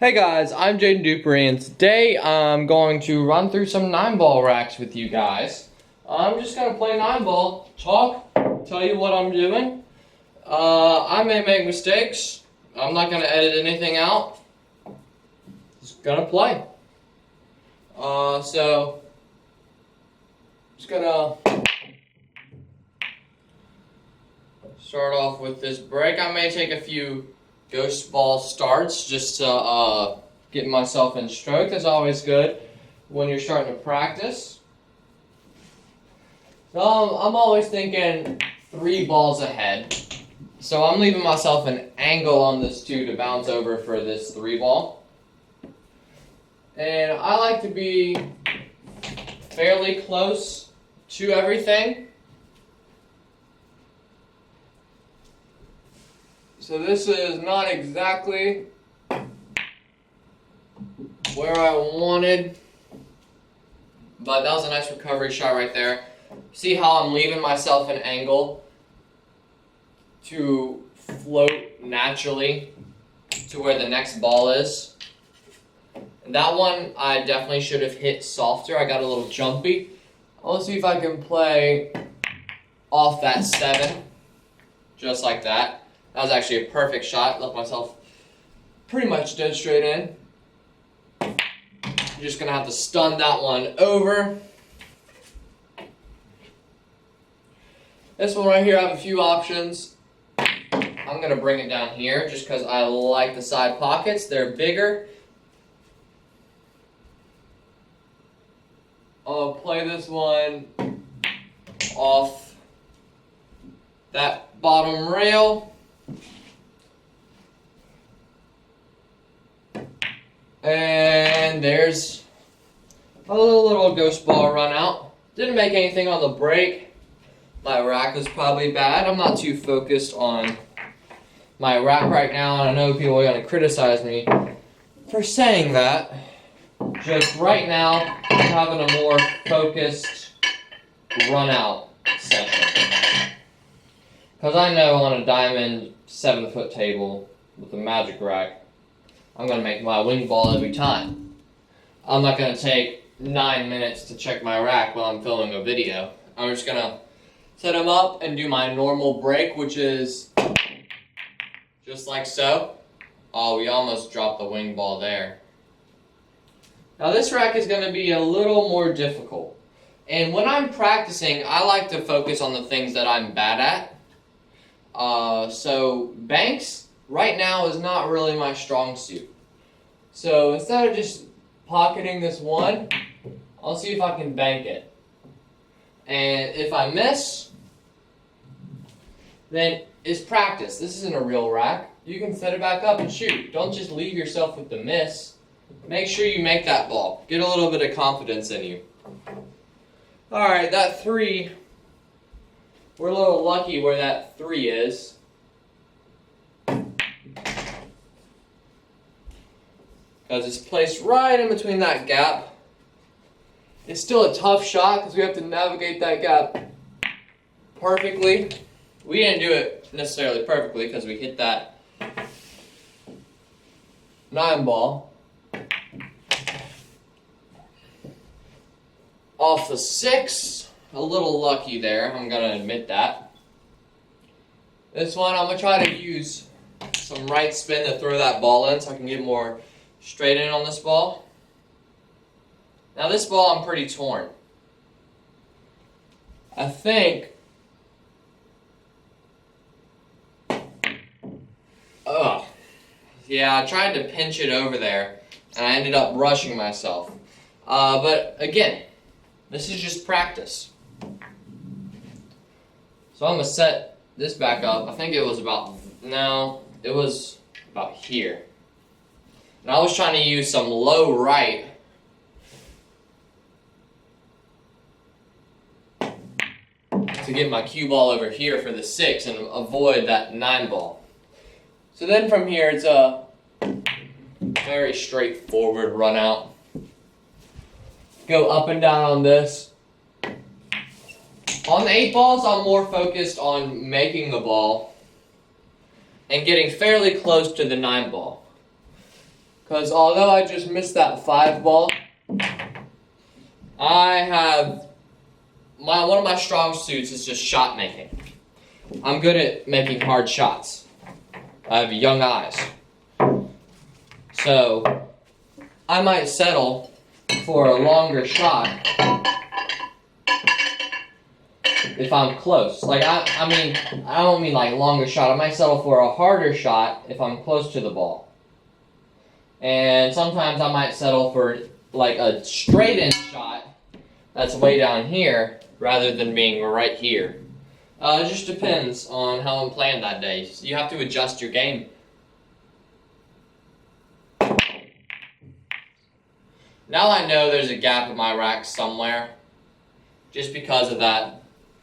Hey guys, I'm Dupree, and today I'm going to run through some 9-ball racks with you guys. I'm just going to play 9-ball, talk, tell you what I'm doing. I may make mistakes. I'm not going to edit anything out. Just going to play. Just going to start off with this break. I may take a few ghost ball starts just to get myself in stroke. That's always good when you're starting to practice. So I'm always thinking 3 balls ahead. So I'm leaving myself an angle on this 2 to bounce over for this 3 ball. And I like to be fairly close to everything. So this is not exactly where I wanted, but that was a nice recovery shot right there. See how I'm leaving myself an angle to float naturally to where the next ball is. And that one I definitely should have hit softer. I got a little jumpy. I'll see if I can play off that 7, just like that. That was actually a perfect shot. Left myself pretty much dead straight in. You're just going to have to stun that one over. This one right here, I have a few options. I'm going to bring it down here just because I like the side pockets. They're bigger. I'll play this one off that bottom rail. And there's a little ghost ball run out. Didn't make anything on the break. My rack was probably bad. I'm not too focused on my rack right now, and I know people are going to criticize me for saying that. Just right now, I'm having a more focused run out session. Because I know on a diamond 7-foot table with a magic rack, I'm going to make my wing ball every time. I'm not going to take 9 minutes to check my rack while I'm filming a video. I'm just going to set them up and do my normal break, which is just like so. Oh, we almost dropped the wing ball there. Now this rack is going to be a little more difficult. And when I'm practicing, I like to focus on the things that I'm bad at. So banks right now is not really my strong suit. So instead of just pocketing this one, I'll see if I can bank it. And if I miss, then it's practice. This isn't a real rack. You can set it back up and shoot. Don't just leave yourself with the miss. Make sure you make that ball. Get a little bit of confidence in you. Alright, that 3, we're a little lucky where that 3 is. Because it's placed right in between that gap. It's still a tough shot because we have to navigate that gap perfectly. We didn't do it necessarily perfectly because we hit that 9 ball off the 6. A little lucky there, I'm going to admit that. This one, I'm going to try to use some right spin to throw that ball in so I can get more straight in on this ball. Now this ball I'm pretty torn. I think yeah, I tried to pinch it over there and I ended up rushing myself. But again, this is just practice. So I'm going to set this back up. I think it was about here. And I was trying to use some low right to get my cue ball over here for the 6 and avoid that 9 ball. So then from here, it's a very straightforward run out. Go up and down on this. On the 8 balls, I'm more focused on making the ball and getting fairly close to the 9 ball. Because although I just missed that 5 ball, I have one of my strong suits is just shot making. I'm good at making hard shots. I have young eyes. So I might settle for a longer shot if I'm close. Like I mean, I don't mean like longer shot. I might settle for a harder shot if I'm close to the ball. And sometimes I might settle for like a straight in shot that's way down here rather than being right here. It just depends on how I'm playing that day. So you have to adjust your game. Now I know there's a gap in my rack somewhere. Just because of that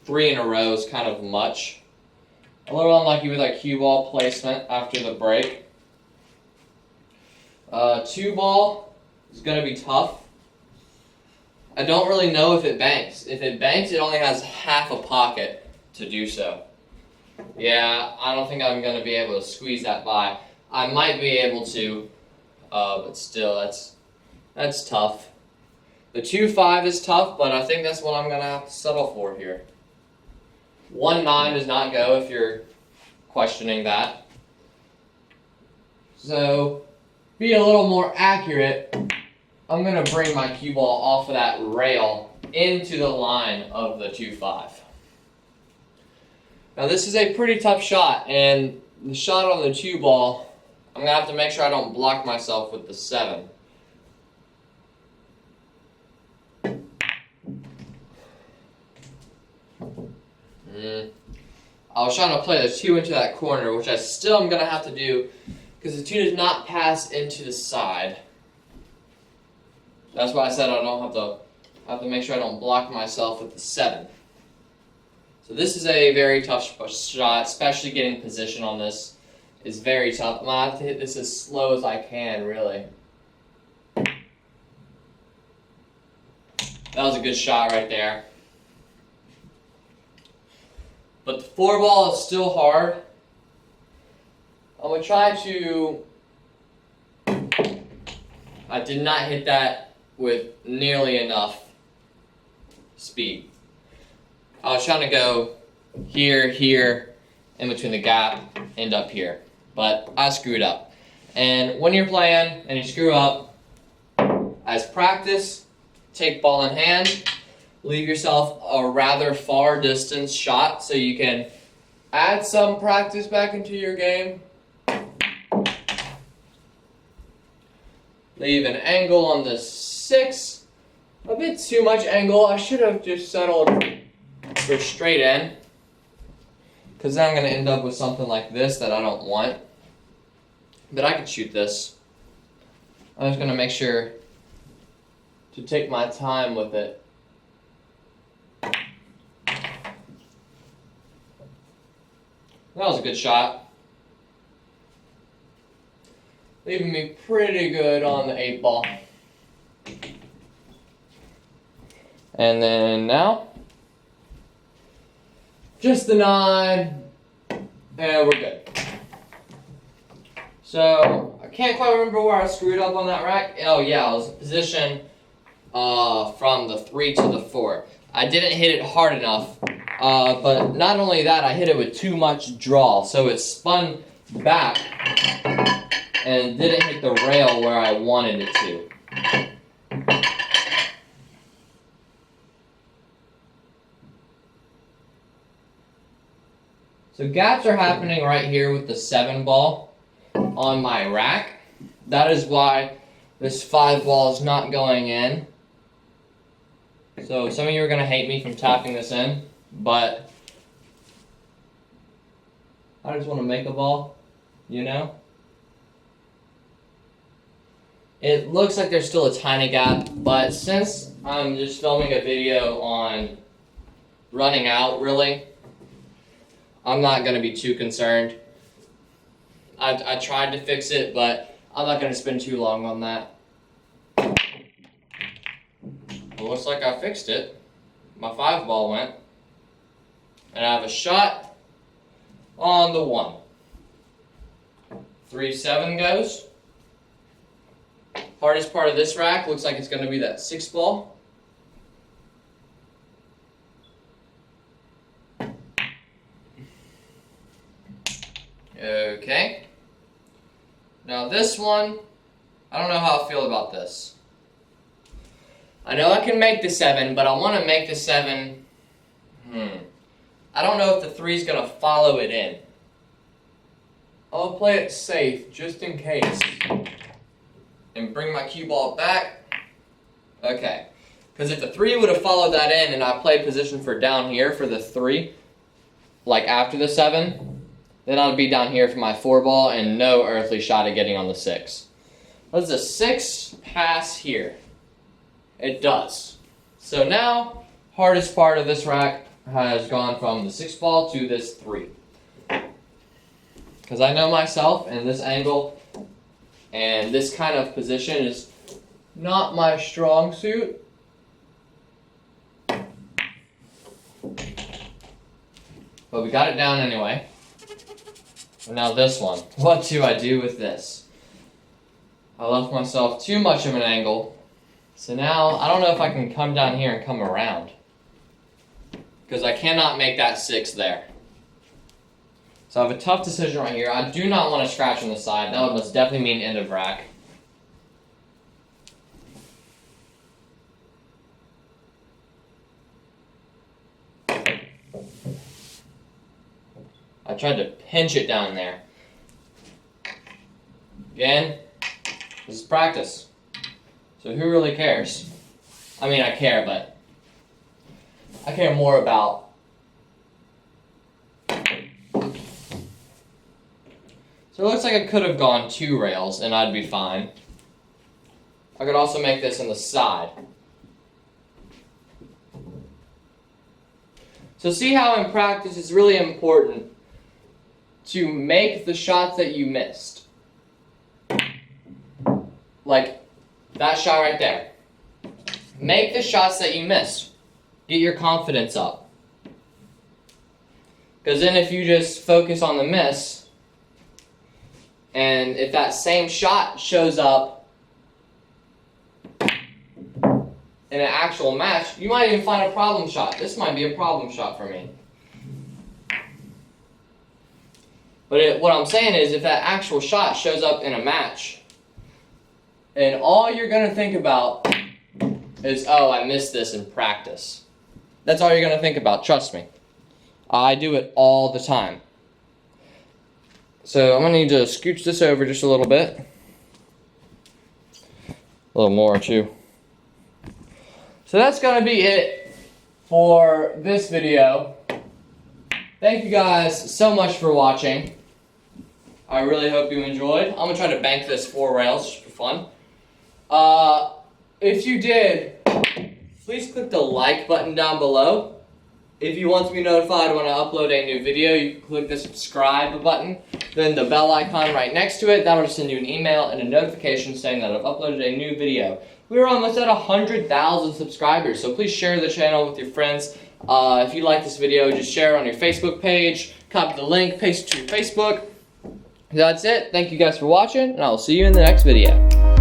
3 in a row is kind of much. A little unlucky with that cue ball placement after the break. 2 ball is going to be tough. I don't really know if it banks. If it banks, it only has half a pocket to do so. Yeah, I don't think I'm going to be able to squeeze that by. I might be able to, but still, that's tough. The 2-5 is tough, but I think that's what I'm going to have to settle for here. 1-9 does not go if you're questioning that. So, be a little more accurate, I'm going to bring my cue ball off of that rail into the line of the 2-5. Now this is a pretty tough shot, and the shot on the 2 ball, I'm going to have to make sure I don't block myself with the 7. I was trying to play the 2 into that corner, which I still am going to have to do because the 2 does not pass into the side. That's why I said I have to make sure I don't block myself with the 7. So this is a very tough shot, especially getting position on this is very tough. I'm going to have to hit this as slow as I can, really. That was a good shot right there. But the 4 ball is still hard. I'm going to try to... I did not hit that with nearly enough speed. I was trying to go here, here, in between the gap, end up here. But I screwed up. And when you're playing and you screw up, as practice, take ball in hand, leave yourself a rather far distance shot so you can add some practice back into your game. Leave an angle on the 6. A bit too much angle. I should have just settled for straight in, because then I'm going to end up with something like this that I don't want. But I can shoot this. I'm just going to make sure to take my time with it. That was a good shot. Leaving me pretty good on the 8 ball. And then now, just the 9, and we're good. So, I can't quite remember where I screwed up on that rack. Oh yeah, it was a position from the 3 to the 4. I didn't hit it hard enough, but not only that, I hit it with too much draw, so it spun back and didn't hit the rail where I wanted it to. So gaps are happening right here with the 7 ball on my rack. That is why this 5 ball is not going in. So some of you are going to hate me from tapping this in, but I just want to make a ball, you know? It looks like there's still a tiny gap, but since I'm just filming a video on running out, really, I'm not going to be too concerned. I tried to fix it, but I'm not going to spend too long on that. It looks like I fixed it. My 5 ball went. And I have a shot on the 1. 3-7 goes. Hardest part of this rack looks like it's going to be that 6 ball. Okay. Now this one, I don't know how I feel about this. I know I can make the 7, but I want to make the 7. I don't know if the 3 is going to follow it in. I'll play it safe just in case. And bring my cue ball back. Okay. Because if the 3 would have followed that in and I played position for down here for the 3, like after the 7, then I'd be down here for my 4 ball and no earthly shot at getting on the 6. Does the 6 pass here? It does. So now, hardest part of this rack has gone from the 6 ball to this 3. Because I know myself and this angle and this kind of position is not my strong suit. But we got it down anyway. And now this one. What do I do with this? I left myself too much of an angle. So now, I don't know if I can come down here and come around. Because I cannot make that 6 there. So I have a tough decision right here. I do not want to scratch on the side. That would most definitely mean end of rack. I tried to pinch it down there. Again, this is practice. So who really cares? I mean, I care, but I care more about. So it looks like I could have gone 2 rails and I'd be fine. I could also make this on the side. So see how in practice it's really important to make the shots that you missed. Like that shot right there. Make the shots that you missed. Get your confidence up. Because then if you just focus on the miss, and if that same shot shows up in an actual match, you might even find a problem shot. This might be a problem shot for me. But what I'm saying is, if that actual shot shows up in a match, and all you're going to think about is, oh, I missed this in practice. That's all you're going to think about, trust me. I do it all the time. So I'm going to need to scooch this over just a little bit. A little more too. So that's going to be it for this video. Thank you guys so much for watching. I really hope you enjoyed. I'm going to try to bank this 4 rails just for fun. If you did, please click the like button down below. If you want to be notified when I upload a new video, you can click the subscribe button, then the bell icon right next to it. That'll send you an email and a notification saying that I've uploaded a new video. We're almost at 100,000 subscribers, so please share the channel with your friends. If you like this video, just share it on your Facebook page, copy the link, paste it to your Facebook. That's it. Thank you guys for watching, and I'll see you in the next video.